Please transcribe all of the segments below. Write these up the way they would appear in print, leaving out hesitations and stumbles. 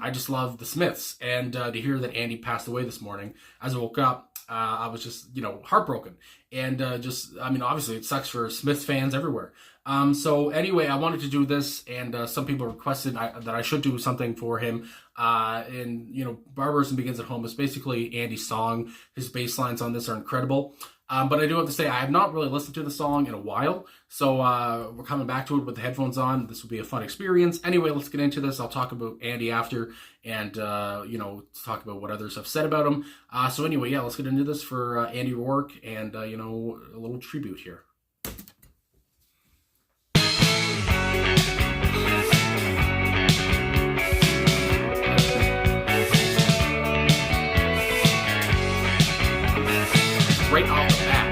I just love the Smiths, and to hear that Andy passed away this morning, as I woke up, I was just, heartbroken. And obviously it sucks for Smiths fans everywhere. So anyway, I wanted to do this, and some people requested that I should do something for him. Barbarism Begins at Home is basically Andy's song. His bass lines on this are incredible. But I do have to say, I have not really listened to the song in a while, so we're coming back to it with the headphones on. This will be a fun experience. Anyway, let's get into this. I'll talk about Andy after, and, talk about what others have said about him. So anyway, let's get into this for Andy Rourke, and, a little tribute here. Right off the bat.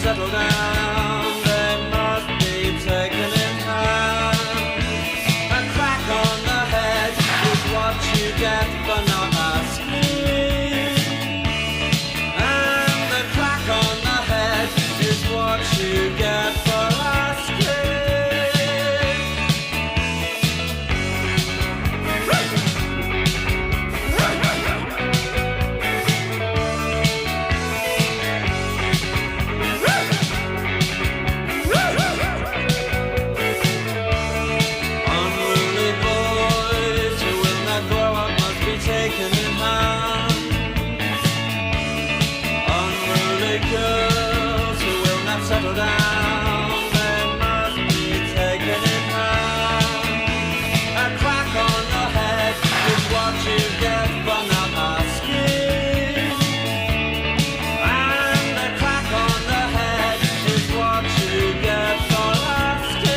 Settle down, they must be taken in hand. A crack on the head is what you get for not asking. And the crack on the head is what you get for asking. Settle down, they must be taken in hand. A crack on the head is what you get for not asking. And a crack on the head is what you get for asking.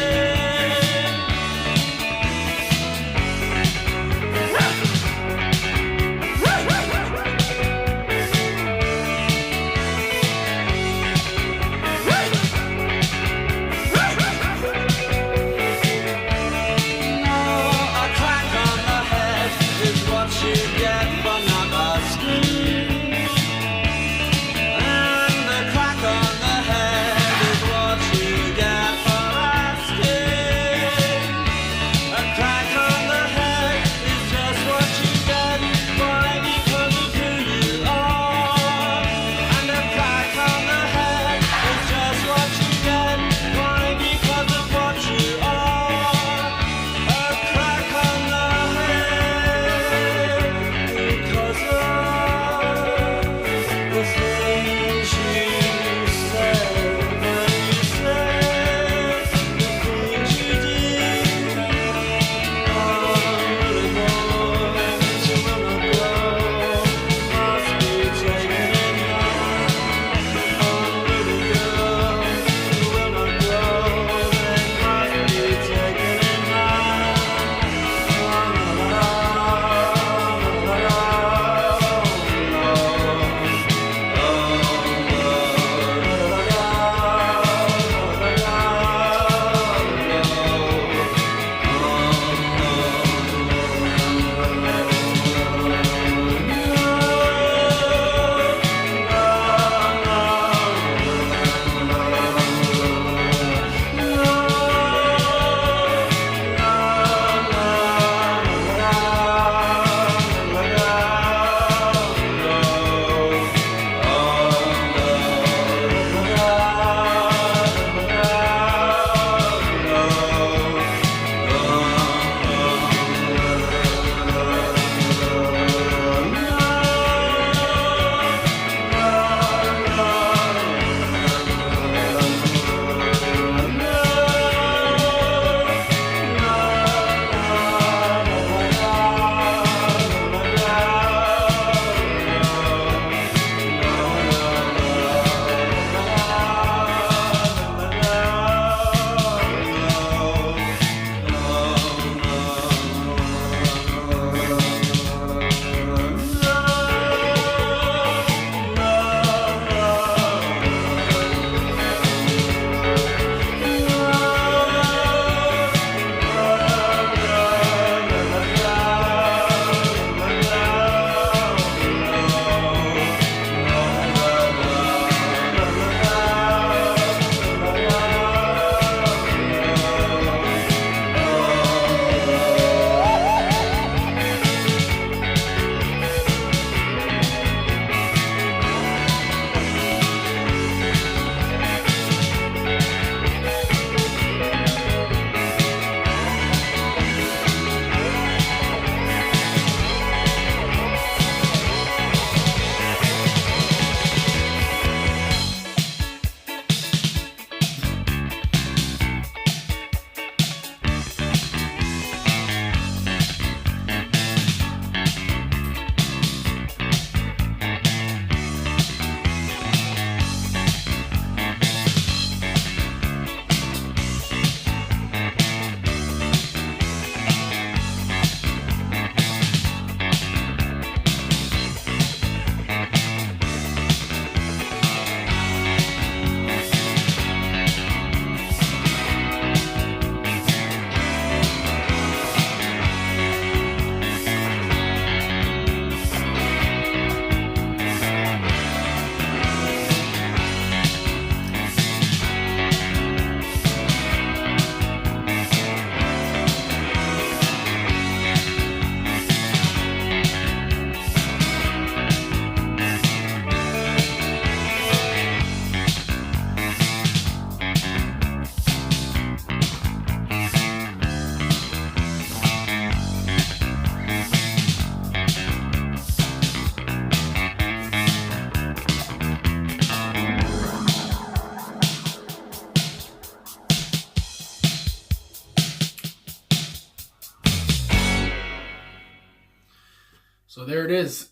So there it is.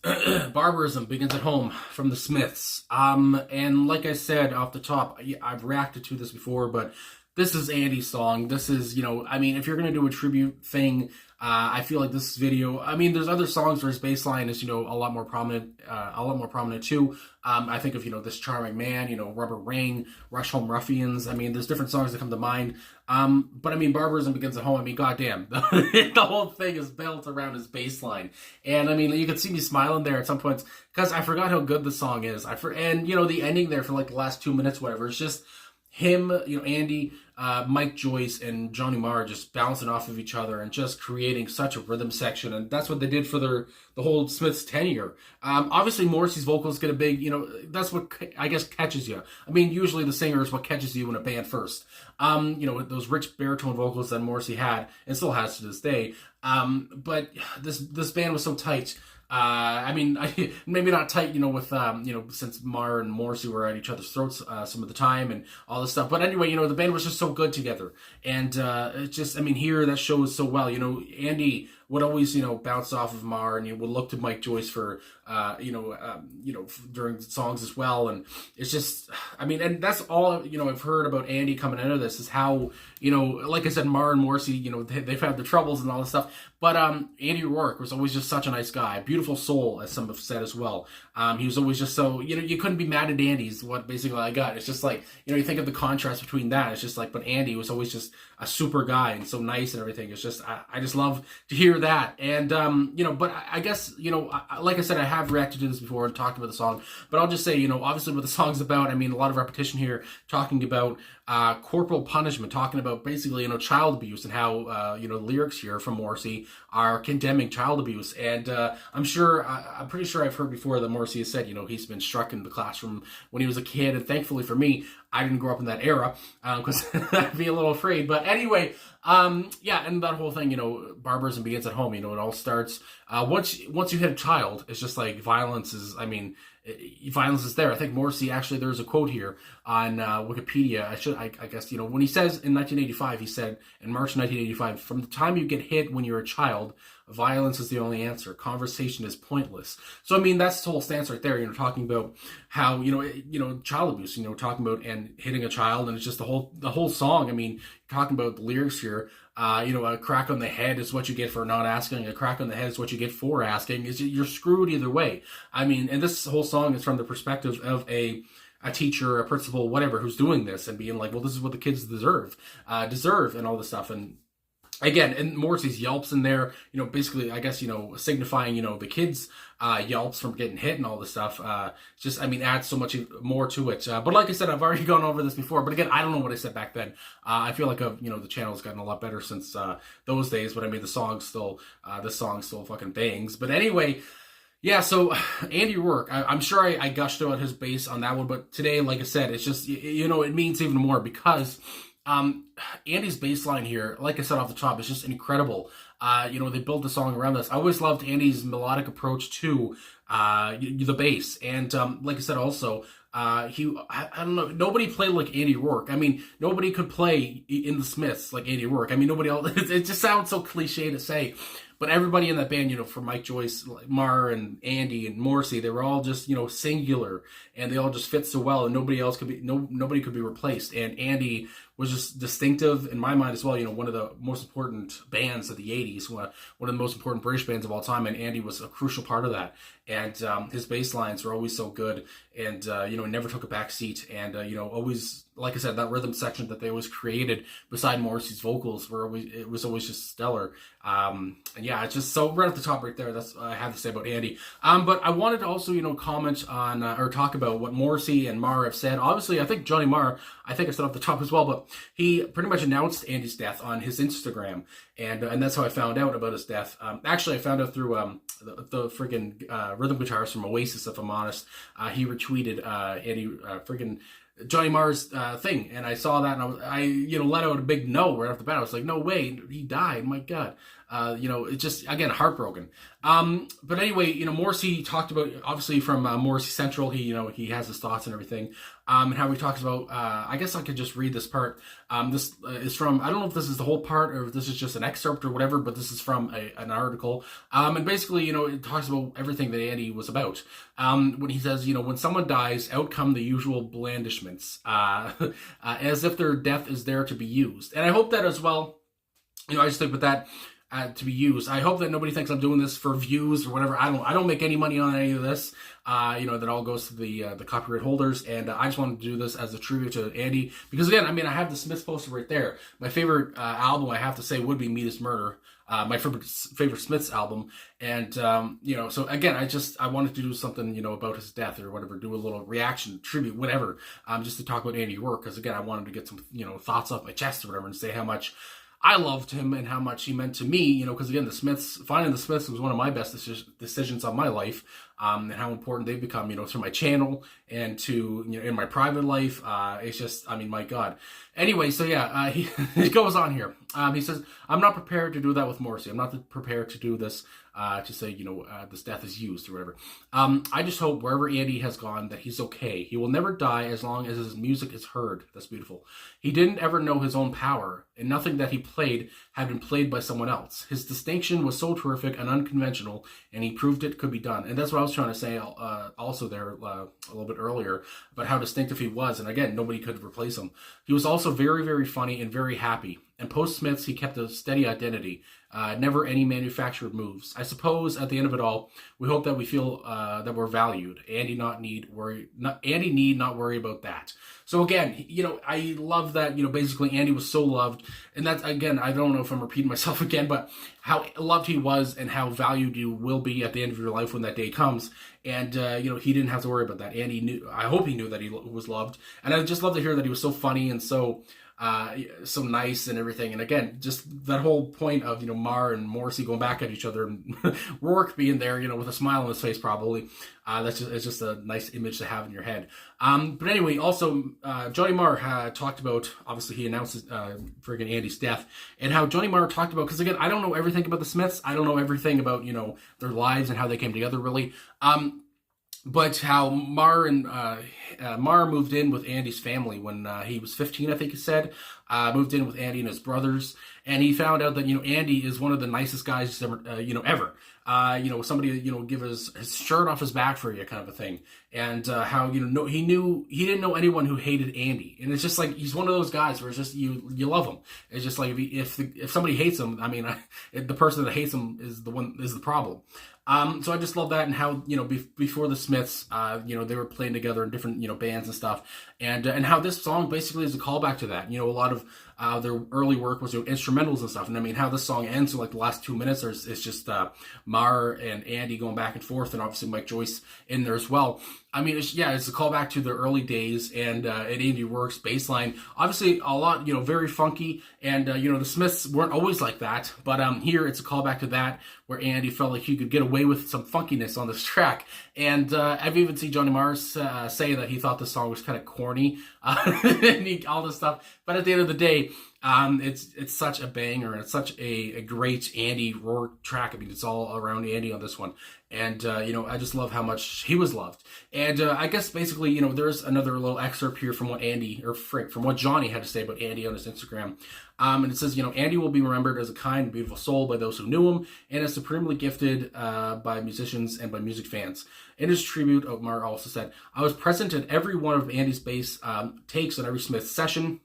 Barbarism begins at home from the Smiths. And like I said off the top, I've reacted to this before, but this is Andy's song. This is, I mean, if you're going to do a tribute thing, I feel like this video, I mean, there's other songs where his bass line is, a lot more prominent too. I think of, This Charming Man, Rubber Ring, Rush Home Ruffians. I mean, there's different songs that come to mind. But I mean, Barbarism begins at home. I mean, goddamn, the whole thing is built around his bass line. And I mean, you can see me smiling there at some points because I forgot how good the song is. And, the ending there for like the last 2 minutes, whatever, it's just him, Andy, Mike Joyce, and Johnny Marr just bouncing off of each other and just creating such a rhythm section. And that's what they did for the whole Smiths tenure. Obviously, Morrissey's vocals get a big, that's what I guess catches you. I mean, usually the singer is what catches you in a band first. Those rich baritone vocals that Morrissey had and still has to this day. But this band was so tight. I mean, maybe not tight, with, since Marr and Morrissey were at each other's throats some of the time and all this stuff. But anyway, the band was just so good together. And it's just, I mean, here that shows so well. Andy would always, bounce off of Marr, and you would look to Mike Joyce for, during songs as well. And it's just, I mean, and that's all, I've heard about Andy coming into this is how, like I said, Marr and Morrissey, they've had the troubles and all this stuff. But Andy Rourke was always just such a nice guy, beautiful soul, as some have said as well. He was always just so, you couldn't be mad at Andy's what basically I got. It's just like, you think of the contrast between that. It's just like, but Andy was always just a super guy and so nice and everything. It's just, I just love to hear that. And, but I guess, like I said, I have reacted to this before and talked about the song, but I'll just say, obviously what the song's about, I mean, a lot of repetition here, talking about corporal punishment, talking about basically, child abuse and how, the lyrics here from Morrissey are condemning child abuse. And I'm pretty sure I've heard before that Morrissey has said, he's been struck in the classroom when he was a kid. And thankfully for me, I didn't grow up in that era because I'd be a little afraid. But anyway, yeah, and that whole thing, barbarism begins at home. It all starts once you hit a child. It's just like violence is. I mean, violence is there. I think Morrissey actually. There's a quote here on Wikipedia. I guess when he says in 1985, he said in March 1985, from the time you get hit when you're a child, violence is the only answer. Conversation is pointless. So I mean, that's the whole stance right there. Talking about how child abuse. Talking about and hitting a child, and it's just the whole song. I mean, talking about the lyrics here. A crack on the head is what you get for not asking. A crack on the head is what you get for asking. You're screwed either way. I mean, and this whole song is from the perspective of a teacher, a principal, whatever, who's doing this and being like, well, this is what the kids deserve, and all this stuff. And again, and Morrissey's yelps in there, basically, I guess, signifying, the kids' yelps from getting hit and all this stuff. Just, I mean, adds so much more to it. But like I said, I've already gone over this before. But again, I don't know what I said back then. I feel like, the channel's gotten a lot better since those days. But I mean, the song still fucking bangs. But anyway, yeah, so Andy Rourke, I'm sure I gushed about his bass on that one. But today, like I said, it's just, it means even more because Andy's bass line here, like I said off the top, is just incredible. They built the song around this. I always loved Andy's melodic approach to the bass. And like I said also, I don't know, nobody played like Andy Rourke. I mean, nobody could play in the Smiths like Andy Rourke. I mean, nobody else, it just sounds so cliche to say. But everybody in that band, from Mike Joyce, Marr, and Andy, and Morrissey, they were all just, singular, and they all just fit so well, and nobody could be replaced. And Andy was just distinctive in my mind as well. One of the most important bands of the 80s, one of the most important British bands of all time, and Andy was a crucial part of that. And his bass lines were always so good, and never took a back seat, and always, like I said, that rhythm section that they always created beside Morrissey's vocals was always just stellar. And yeah, it's just so right at the top right there. That's what I have to say about Andy. But I wanted to also comment on or talk about what Morrissey and Marr have said. Obviously, I think Johnny Marr, I think I said off the top as well, but he pretty much announced Andy's death on his Instagram, and that's how I found out about his death. Actually, I found out through the friggin' rhythm guitarist from Oasis, if I'm honest. He retweeted Johnny Marr's thing, and I saw that, and I let out a big no right off the bat. I was like, no way, he died, my God. It's just, again, heartbroken. But anyway, Morrissey talked about, obviously from Morrissey Central, he has his thoughts and everything, and how he talks about, I guess I could just read this part. This is from, I don't know if this is the whole part or if this is just an excerpt or whatever, but this is from an article. And basically, it talks about everything that Andy was about. When he says, when someone dies, out come the usual blandishments, as if their death is there to be used. And I hope that as well, I just think with that, to be used. I hope that nobody thinks I'm doing this for views or whatever. I don't make any money on any of this. That all goes to the copyright holders, and I just wanted to do this as a tribute to Andy, because again, I have the Smiths poster right there. My favorite album, I have to say, would be Meat is Murder. My favorite Smiths album, and so again, I wanted to do something about his death or whatever, do a little reaction, tribute, whatever, just to talk about Andy Rourke, because again, I wanted to get some thoughts off my chest or whatever, and say how much I loved him and how much he meant to me, because again, finding the Smiths was one of my best decisions of my life, and how important they've become, through my channel and to, in my private life. It's just, my God. Anyway, so yeah, he goes on here. He says, I'm not prepared to do that with Morrissey. I'm not prepared to do this, to say, this death is used or whatever. I just hope wherever Andy has gone that he's okay. He will never die as long as his music is heard. That's beautiful. He didn't ever know his own power, and nothing that he played had been played by someone else. His distinction was so terrific and unconventional, and he proved it could be done. And that's what I was trying to say also there a little bit earlier, about how distinctive he was. And again, nobody could replace him. He was also very, very funny and very happy. And post-Smiths, he kept a steady identity, never any manufactured moves. I suppose at the end of it all, we hope that we feel that we're valued. Andy need not worry about that. So again, I love that, basically Andy was so loved. And that's, again, I don't know if I'm repeating myself again, but how loved he was and how valued you will be at the end of your life when that day comes. And, he didn't have to worry about that. Andy knew, I hope he knew that he was loved. And I just love to hear that he was so funny and so nice and everything. And again, just that whole point of, Marr and Morrissey going back at each other and Rourke being there, with a smile on his face, probably. It's just a nice image to have in your head. But anyway, also, Johnny Marr talked about, obviously he announced friggin' Andy's death, and how Johnny Marr talked about, because again, I don't know everything about the Smiths. I don't know everything about, their lives and how they came together, really. But how Marr moved in with Andy's family when he was 15, I think he said. Moved in with Andy and his brothers, and he found out that Andy is one of the nicest guys ever. Somebody give his shirt off his back for you, kind of a thing. And how he didn't know anyone who hated Andy, and it's just like he's one of those guys where it's just you love him. It's just like if somebody hates him, the person that hates him is the problem. So I just love that, and how before the Smiths, they were playing together in different bands and stuff, and how this song basically is a callback to that. A lot of their early work was instrumentals and stuff, and how this song ends in like the last 2 minutes, it's just Marr and Andy going back and forth, and obviously Mike Joyce in there as well. It's a callback to the early days, and Andy Rourke's bass line, obviously a lot, very funky, and the Smiths weren't always like that, but here it's a callback to that, where Andy felt like he could get away with some funkiness on this track. And I've even seen Johnny Marr say that he thought the song was kind of corny, and all this stuff. But at the end of the day, it's such a banger, and it's such a great Andy Rourke track. it's all around Andy on this one. And, I just love how much he was loved. And I guess basically, there's another little excerpt here from what from what Johnny had to say about Andy on his Instagram. And it says, Andy will be remembered as a kind and beautiful soul by those who knew him, and as supremely gifted by musicians and by music fans. In his tribute, Marr also said, I was present at every one of Andy's bass takes on every Smith session.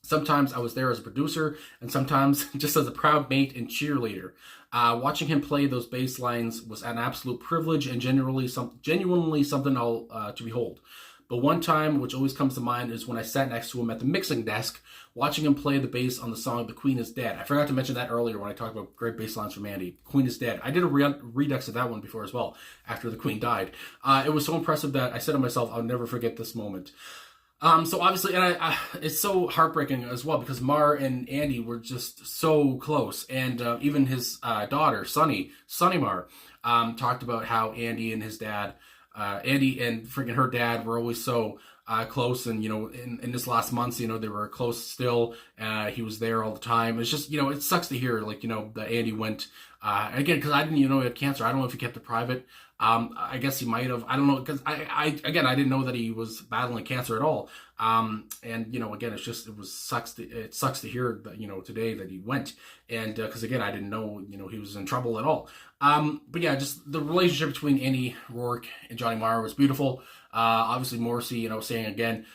Sometimes I was there as a producer, and sometimes just as a proud mate and cheerleader. Watching him play those bass lines was an absolute privilege and genuinely something to behold. But one time, which always comes to mind, is when I sat next to him at the mixing desk, watching him play the bass on the song "The Queen Is Dead." I forgot to mention that earlier when I talked about great bass lines from Andy. "Queen Is Dead." I did a redux of that one before as well, after the Queen died. It was so impressive that I said to myself, I'll never forget this moment. So obviously, and it's so heartbreaking as well, because Marr and Andy were just so close, and even his daughter, Sonny Marr, talked about how Andy and her dad were always so close, and in this last month, they were close still. He was there all the time. It's just, it sucks to hear, like, that Andy went. And again, because I didn't he had cancer. I don't know if he kept it private. I guess he might have. I don't know, because I didn't know that he was battling cancer at all. And again, it sucks to hear that today that he went, and because again, I didn't know he was in trouble at all. But yeah, just the relationship between Andy Rourke and Johnny Marr was beautiful. Obviously Morrissey, saying again,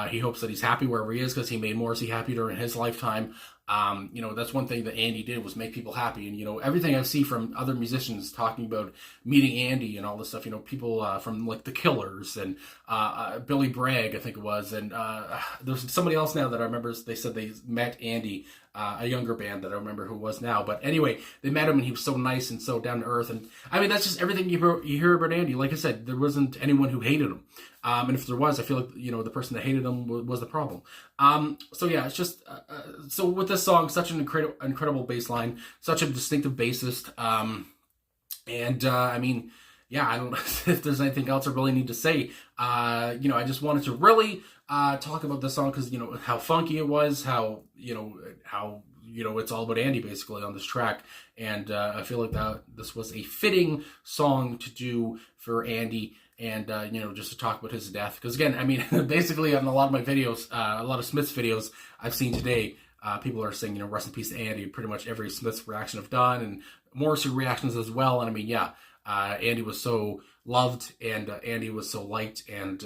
he hopes that he's happy wherever he is, because he made Morrissey happy during his lifetime. That's one thing that Andy did, was make people happy. And, everything I see from other musicians talking about meeting Andy and all this stuff, people from like the Killers and Billy Bragg, I think it was. And there's somebody else now that I remember, they said they met Andy, a younger band that I remember who it was now. But anyway, they met him and he was so nice and so down to earth. And I mean, that's just everything you hear about Andy. Like I said, there wasn't anyone who hated him. And if there was, I feel like, the person that hated him was the problem. So yeah, it's just, so with this song, such an incredible bass line, such a distinctive bassist. I mean, yeah, I don't know if there's anything else I really need to say. I just wanted to really talk about this song, because, how funky it was, how it's all about Andy basically on this track. And I feel like that this was a fitting song to do for Andy. And, just to talk about his death. Because again, I mean, basically on a lot of my videos, a lot of Smiths videos I've seen today, people are saying, rest in peace to Andy. Pretty much every Smiths reaction I've done, and Morrissey reactions as well. And I mean, yeah, Andy was so loved, and Andy was so liked, and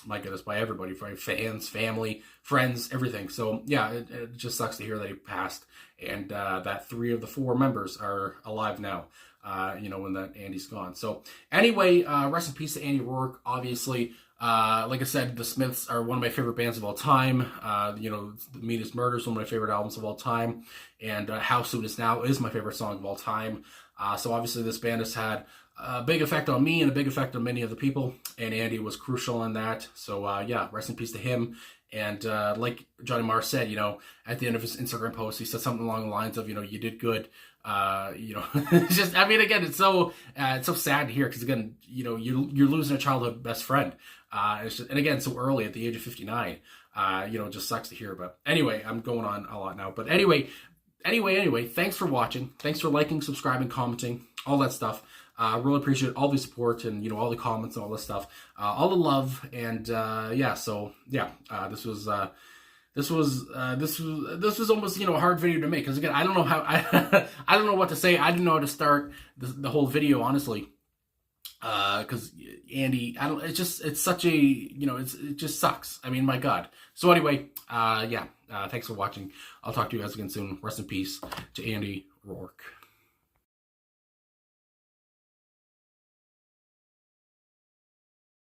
my goodness, by everybody, by fans, family, friends, everything. So yeah, it just sucks to hear that he passed, and that 3 of the 4 members are alive now. When that Andy's gone. So anyway, rest in peace to Andy Rourke. Obviously, like I said, the Smiths are one of my favorite bands of all time. The Meanest Murder is one of my favorite albums of all time. And How Soon Is Now is my favorite song of all time. So obviously this band has had a big effect on me and a big effect on many other people. And Andy was crucial in that. So yeah, rest in peace to him. And like Johnny Marr said, at the end of his Instagram post, he said something along the lines of, you did good. It's just, I mean, again, it's so sad to hear, because again, you're losing a childhood best friend. It's just, and again, so early at the age of 59, it just sucks to hear. But anyway, I'm going on a lot now. But anyway, thanks for watching. Thanks for liking, subscribing, commenting, all that stuff. Really appreciate all the support and, all the comments and all this stuff, all the love. And, yeah, so yeah, this was almost, a hard video to make. Cause again, I don't know how, I don't know what to say. I didn't know how to start the whole video, honestly. Cause Andy, it's such a, it just sucks. I mean, my God. So anyway, yeah, thanks for watching. I'll talk to you guys again soon. Rest in peace to Andy Rourke.